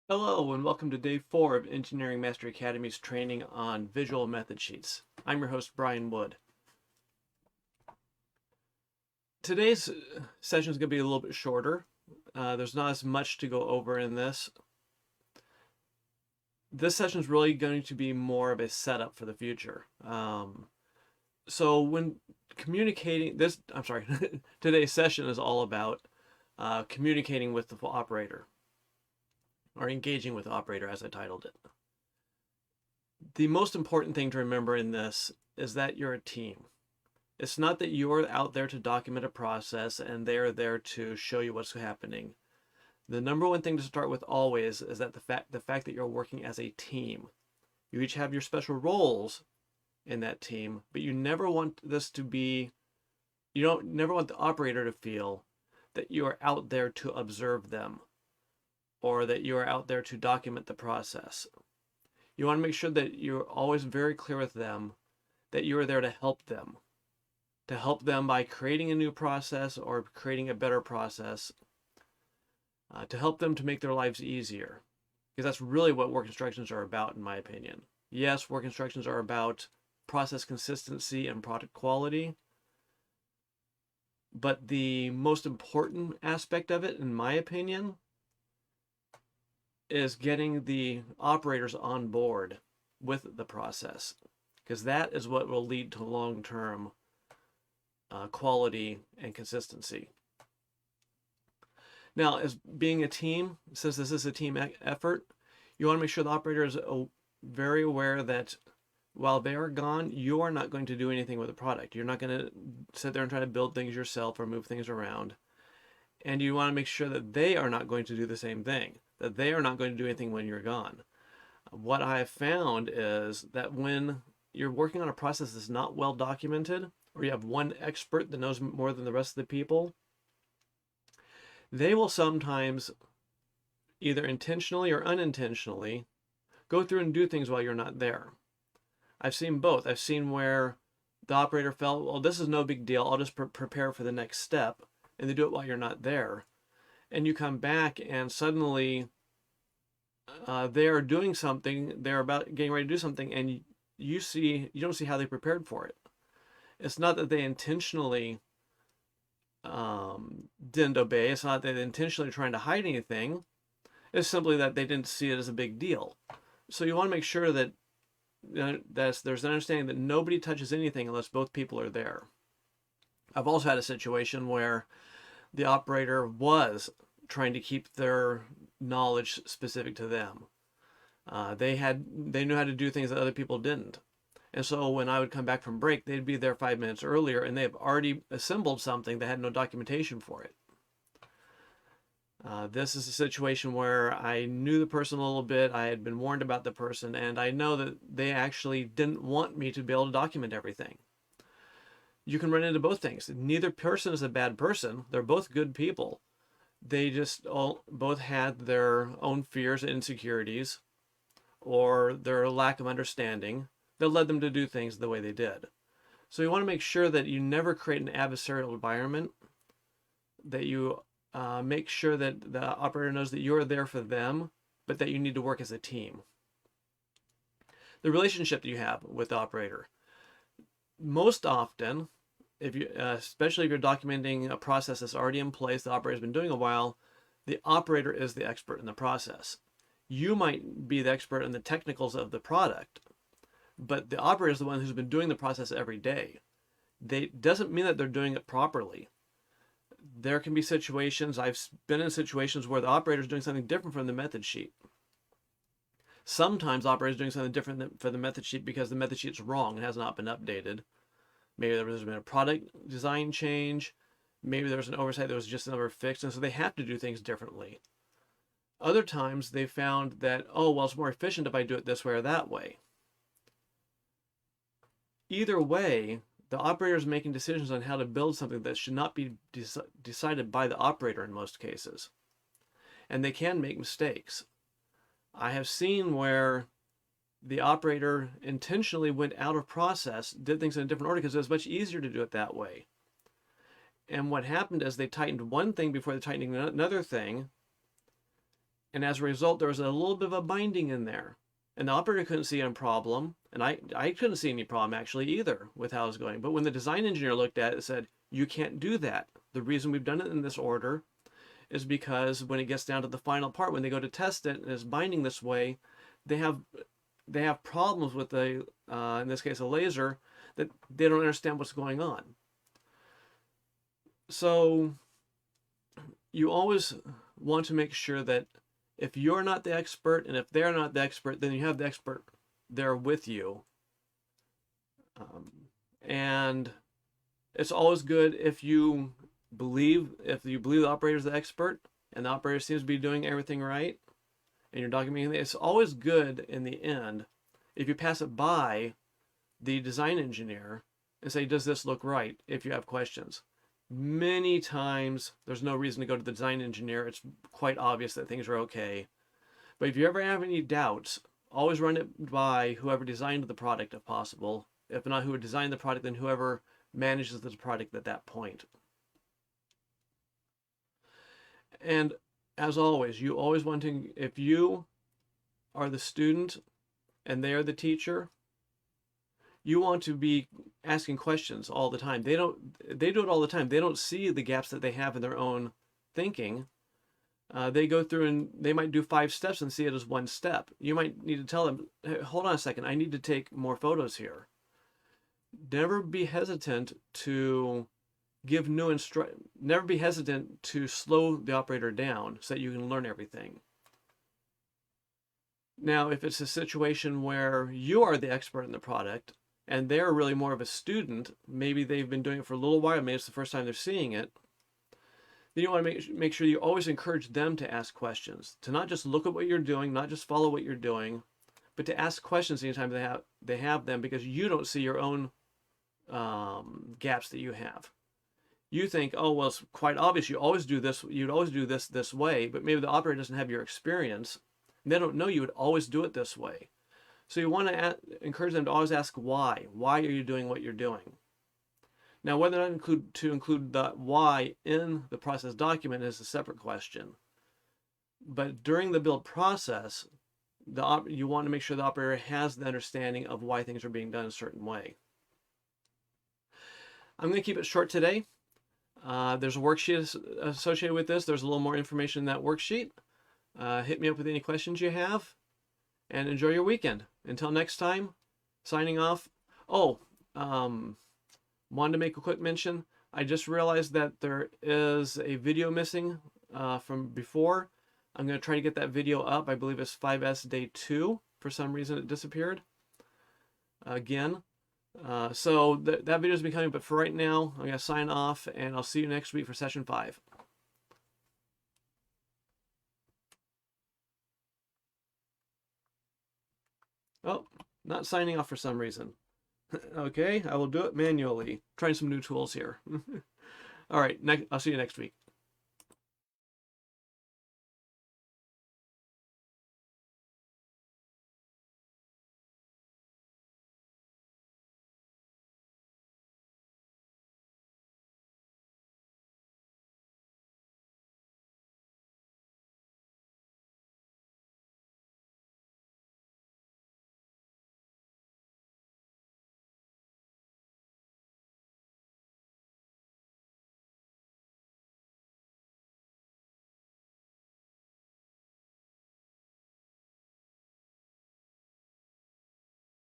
Hello and welcome to day 4 of Engineering Mastery Academy's training on visual method sheets. I'm your host, Brian Wood. Today's session is going to be a little bit shorter. There's not as much to go over in this. This session is really going to be more of a setup for the future. So when communicating today's session is all about communicating with the operator, or engaging with the operator as I titled it. The most important thing to remember in this is that you're a team. It's not that you're out there to document a process and they're there to show you what's happening. The number one thing to start with always is that the fact that you're working as a team. You each have your special roles in that team, but you never want you don't never want the operator to feel that you are out there to observe them or that you are out there to document the process. You want to make sure that you're always very clear with them that you are there to help them by creating a new process or creating a better process, to help them to make their lives easier. Because that's really what work instructions are about, in my opinion. Yes, work instructions are about process consistency and product quality, but the most important aspect of it, in my opinion, is getting the operators on board with the process, because that is what will lead to long-term quality and consistency. Now, as being a team, since this is a team effort, you want to make sure the operator is very aware that while they are gone, you are not going to do anything with the product. You're not going to sit there and try to build things yourself or move things around. And you want to make sure that they are not going to do the same thing, that they are not going to do anything when you're gone. What I have found is that when you're working on a process that's not well documented, or you have one expert that knows more than the rest of the people, they will sometimes, either intentionally or unintentionally, go through and do things while you're not there. I've seen both. I've seen where the operator felt, well, this is no big deal, I'll just prepare for the next step, and they do it while you're not there. And you come back and suddenly they are doing something, they're about getting ready to do something, and you don't see how they prepared for it. It's not that they intentionally didn't obey. It's not that they're intentionally trying to hide anything. It's simply that they didn't see it as a big deal. So you want to make sure that there's an understanding that nobody touches anything unless both people are there. I've also had a situation where the operator was trying to keep their knowledge specific to them. They knew how to do things that other people didn't. And so when I would come back from break, they'd be there 5 minutes earlier and they've already assembled something that had no documentation for it. This is a situation where I knew the person a little bit, I had been warned about the person, and I know that they actually didn't want me to be able to document everything. You can run into both things. Neither person is a bad person. They're both good people. They just both had their own fears and insecurities, or their lack of understanding that led them to do things the way they did. So you want to make sure that you never create an adversarial environment, that you make sure that the operator knows that you're there for them, but that you need to work as a team. The relationship that you have with the operator. Most often, especially if you're documenting a process that's already in place, the operator's been doing a while, the operator is the expert in the process. You might be the expert in the technicals of the product, but the operator is the one who's been doing the process every day. Doesn't mean that they're doing it properly. There can be situations, I've been in situations where the operator is doing something different from the method sheet. Sometimes the operator is doing something different for the method sheet because the method sheet's wrong and has not been updated. Maybe there's been a product design change. Maybe there was an oversight that was just never fixed, and so they have to do things differently. Other times they found that, oh, well, it's more efficient if I do it this way or that way. Either way, the operator is making decisions on how to build something that should not be decided by the operator in most cases. And they can make mistakes. I have seen where the operator intentionally went out of process, did things in a different order because it was much easier to do it that way. And what happened is they tightened one thing before they tightened another thing, And as a result, there was a little bit of a binding in there. And the operator couldn't see a problem, and I couldn't see any problem actually either with how it was going. But when the design engineer looked at it, it said, you can't do that. The reason we've done it in this order is because when it gets down to the final part, when they go to test it and it's binding this way, they have problems with the in this case a laser, that they don't understand what's going on. So you always want to make sure that if you're not the expert and if they're not the expert, then you have the expert there with you. And it's always good if you believe the operator is the expert and the operator seems to be doing everything right and you're documenting it. It's always good in the end if you pass it by the design engineer and say, does this look right, if you have questions. Many times there's no reason to go to the design engineer. It's quite obvious that things are okay. But if you ever have any doubts, always run it by whoever designed the product if possible. If not who designed the product, then whoever manages the product at that point. And as always, you always want to, if you are the student and they are the teacher, you want to be asking questions all the time. They do it all the time. They don't see the gaps that they have in their own thinking. They go through and they might do 5 steps and see it as 1 step. You might need to tell them, hey, hold on a second, I need to take more photos here. Never be hesitant to give new instruction. Never be hesitant to slow the operator down so that you can learn everything. Now, if it's a situation where you are the expert in the product and they're really more of a student, maybe they've been doing it for a little while, maybe it's the first time they're seeing it, then you want to make sure you always encourage them to ask questions, to not just look at what you're doing, not just follow what you're doing, but to ask questions anytime they have them, because you don't see your own gaps that you have. You think, oh, well, it's quite obvious you'd always do this way, but maybe the operator doesn't have your experience, and they don't know you would always do it this way. So you want to encourage them to always ask why. Why are you doing what you're doing? Now, whether or not to include the why in the process document is a separate question. But during the build process, you want to make sure the operator has the understanding of why things are being done a certain way. I'm going to keep it short today. There's a worksheet associated with this. There's a little more information in that worksheet. Hit me up with any questions you have, and enjoy your weekend. Until next time, signing off. Oh, wanted to make a quick mention. I just realized that there is a video missing from before. I'm going to try to get that video up. I believe it's 5S day 2. For some reason it disappeared again. So that video is becoming, but for right now, I'm going to sign off, and I'll see you next week for session 5. Oh, not signing off for some reason. Okay, I will do it manually. Trying some new tools here. All right, I'll see you next week.